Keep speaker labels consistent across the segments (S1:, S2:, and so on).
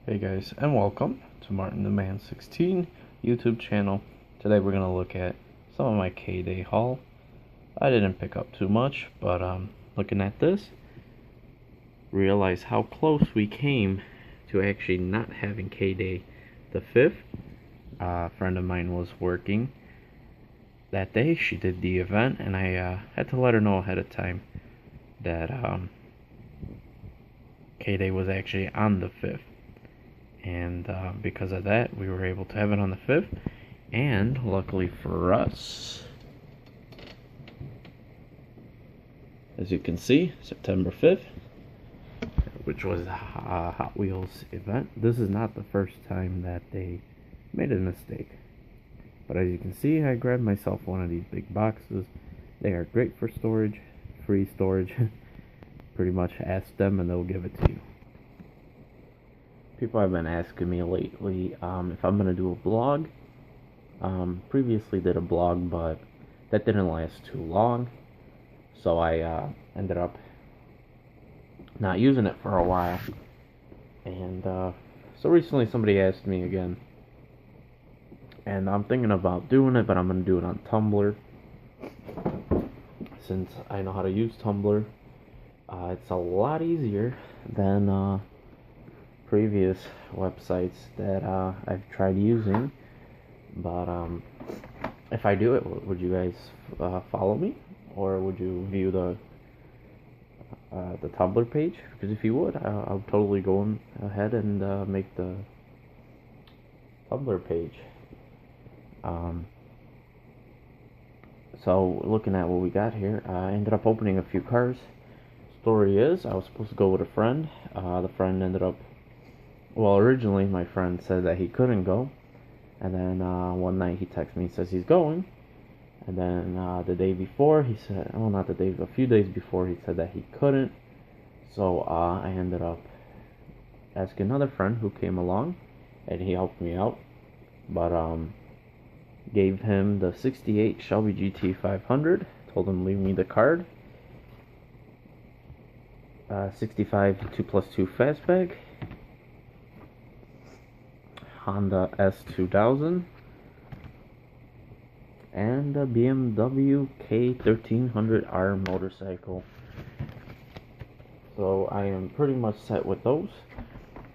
S1: Hey guys, and welcome to Martin the Man 16 YouTube channel. Today we're gonna look at some of my K-Day haul. I didn't pick up too much, but looking at this, realize how close we came to actually not having K-Day the 5th. A friend of mine was working that day. She did the event, and I had to let her know ahead of time that K-Day was actually on the 5th. And because of that, we were able to have it on the 5th. And luckily for us, as you can see, September 5th, which was a Hot Wheels event. This is not the first time that they made a mistake. But as you can see, I grabbed myself one of these big boxes. They are great for storage, free storage. Pretty much ask them and they'll give it to you. People have been asking me lately if I'm going to do a blog. Previously did a blog, but that didn't last too long. So I ended up not using it for a while. And so recently somebody asked me again. And I'm thinking about doing it, but I'm going to do it on Tumblr. Since I know how to use Tumblr. It's a lot easier than previous websites that I've tried using. But if I do it, would you guys follow me, or would you view the Tumblr page? Because if you would, I'll totally go ahead and make the Tumblr page. So looking at what we got here, I ended up opening a few cars. Story is, I was supposed to go with a friend. The friend ended up, well, originally my friend said that he couldn't go, and then one night he texted me and says he's going, and then the day before he said, well, not the day, a few days before, he said that he couldn't. So I ended up asking another friend who came along, and he helped me out, but gave him the 68 Shelby GT 500, told him leave me the card. 65 2+2 fastback, Honda S2000, and a BMW K1300R motorcycle. So I am pretty much set with those.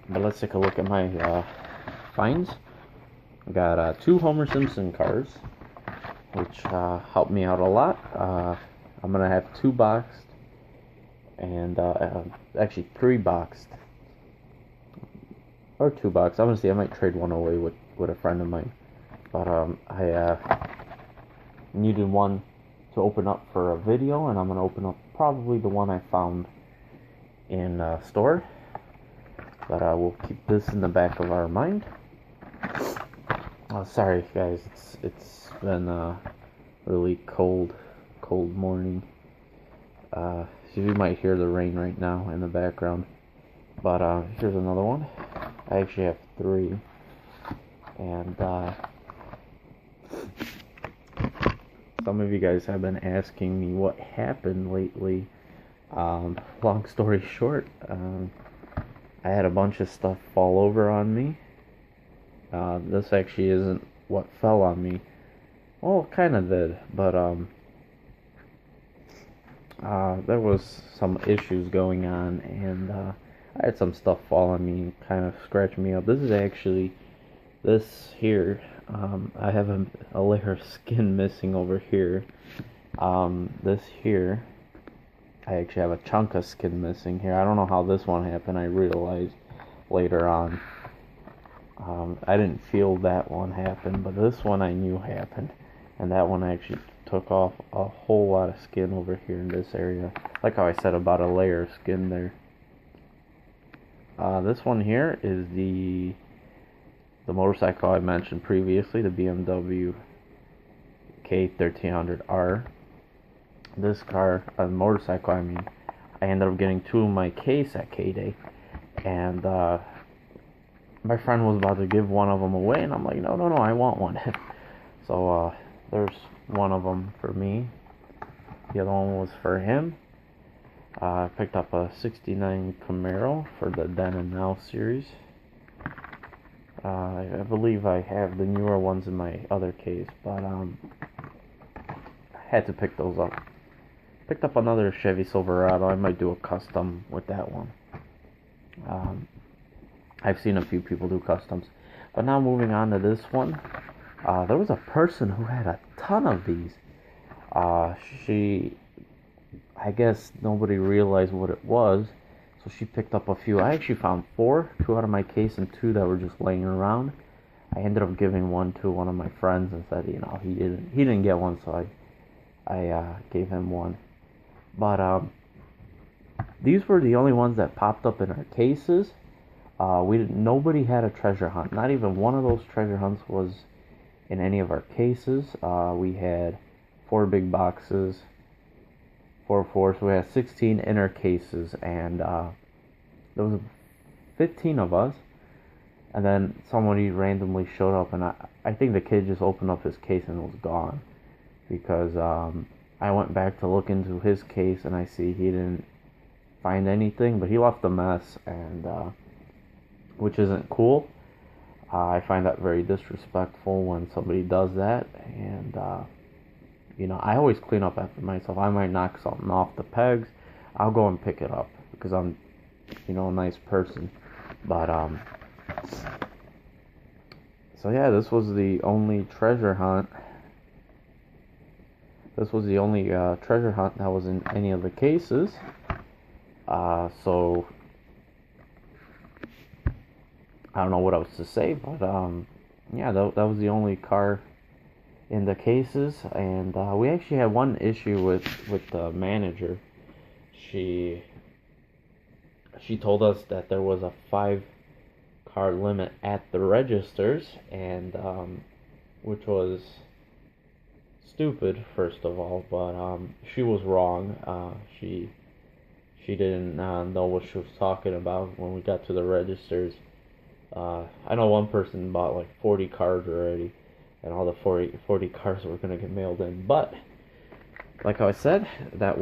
S1: But let's take a look at my finds. I got 2 Homer Simpson cars, which helped me out a lot. I'm gonna have 2 boxed, and actually 3 boxed, or 2 boxed. Honestly, I might trade one away with a friend of mine, but I needed one to open up for a video, and I'm gonna open up probably the one I found in store, but we'll keep this in the back of our mind. Sorry guys, it's been a really cold morning. So you might hear the rain right now in the background. But here's another one. I actually have 3. And some of you guys have been asking me what happened lately. Long story short, I had a bunch of stuff fall over on me. This actually isn't what fell on me. Well, it kind of did, but there was some issues going on, and I had some stuff fall on me and kind of scratch me up. This is actually, this here, I have a layer of skin missing over here. This here, I actually have a chunk of skin missing here. I don't know how this one happened. I realized later on. I didn't feel that one happen, but this one I knew happened. And that one actually took off a whole lot of skin over here in this area. Like how I said, about a layer of skin there. This one here is the motorcycle I mentioned previously, the BMW K1300R. This car, motorcycle, I mean, I ended up getting 2 in my case at K-Day, and my friend was about to give one of them away, and I'm like, no, I want one. So there's one of them for me. The other one was for him. I picked up a '69 Camaro for the Then and Now series. I believe I have the newer ones in my other case, but I had to pick those up. Picked up another Chevy Silverado. I might do a custom with that one. Um, I've seen a few people do customs. But now moving on to this one. There was a person who had a ton of these. She, I guess nobody realized what it was, so she picked up a few. I actually found 4, 2 out of my case and 2 that were just laying around. I ended up giving one to one of my friends and said, he didn't get one, so I gave him one. But these were the only ones that popped up in our cases. Nobody had a treasure hunt. Not even one of those treasure hunts was in any of our cases. We had 4 big boxes, 4 4, so we had 16 inner cases, and there was 15 of us. And then somebody randomly showed up, and I think the kid just opened up his case and was gone, because I went back to look into his case and I see he didn't find anything, but he left a mess, and which isn't cool. I find that very disrespectful when somebody does that, and I always clean up after myself. I might knock something off the pegs, I'll go and pick it up because I'm, a nice person. But so yeah, this was the only treasure hunt. This was the only treasure hunt that was in any of the cases. So I don't know what else to say, but yeah, that was the only car in the cases, and we actually had one issue with the manager. She told us that there was a 5-car limit at the registers, and which was stupid, first of all, but she was wrong. She didn't know what she was talking about when we got to the registers. I know one person bought like 40 cars already, and all the 40 cars were going to get mailed in. But like I said, this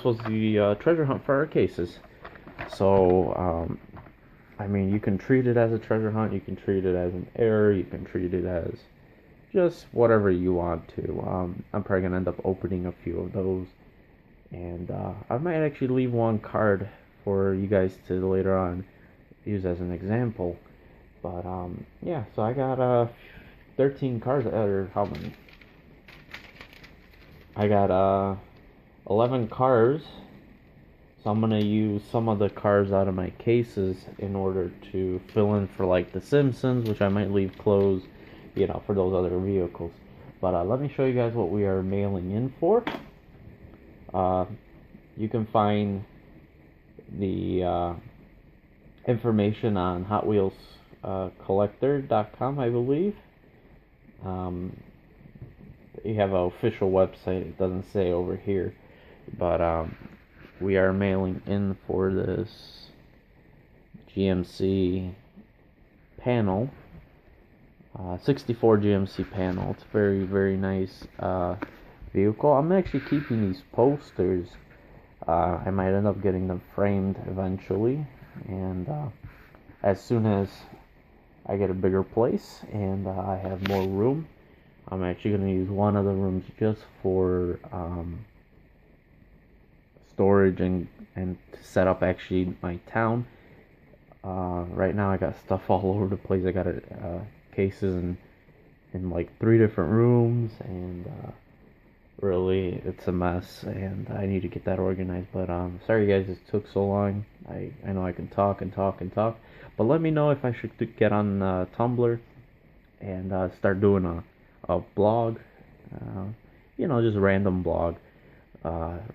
S1: was the treasure hunt for our cases. So I mean, you can treat it as a treasure hunt, you can treat it as an error, you can treat it as just whatever you want to. I'm probably going to end up opening a few of those, and I might actually leave one card for you guys to later on use as an example. But yeah, so I got 13 cards, or how many? I got 11 cards, so I'm gonna use some of the cards out of my cases in order to fill in for like the Simpsons, which I might leave closed, for those other vehicles. But let me show you guys what we are mailing in for. You can find the information on Hot Wheels collector.com, I believe. You have an official website, it doesn't say over here, but we are mailing in for this GMC panel, 64 GMC panel. It's very, very nice vehicle. I'm actually keeping these posters. I might end up getting them framed eventually, and as soon as I get a bigger place and I have more room, I'm actually going to use one of the rooms just for storage and to set up actually my town. Right now I got stuff all over the place. I got cases in like 3 different rooms, and really it's a mess, and I need to get that organized. But sorry guys, it took so long. I know I can talk and talk and talk, but let me know if I should get on Tumblr and start doing a blog, just random blog,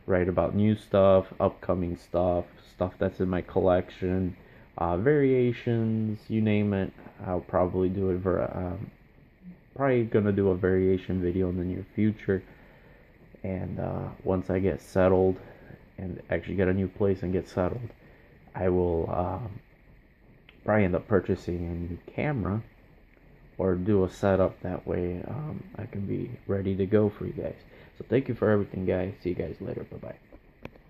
S1: write about new stuff, upcoming stuff that's in my collection, variations, you name it. I'll probably do it probably gonna do a variation video in the near future. And once I get settled and actually get a new place and get settled, I will probably end up purchasing a new camera or do a setup. That way I can be ready to go for you guys. So thank you for everything, guys. See you guys later. Bye bye.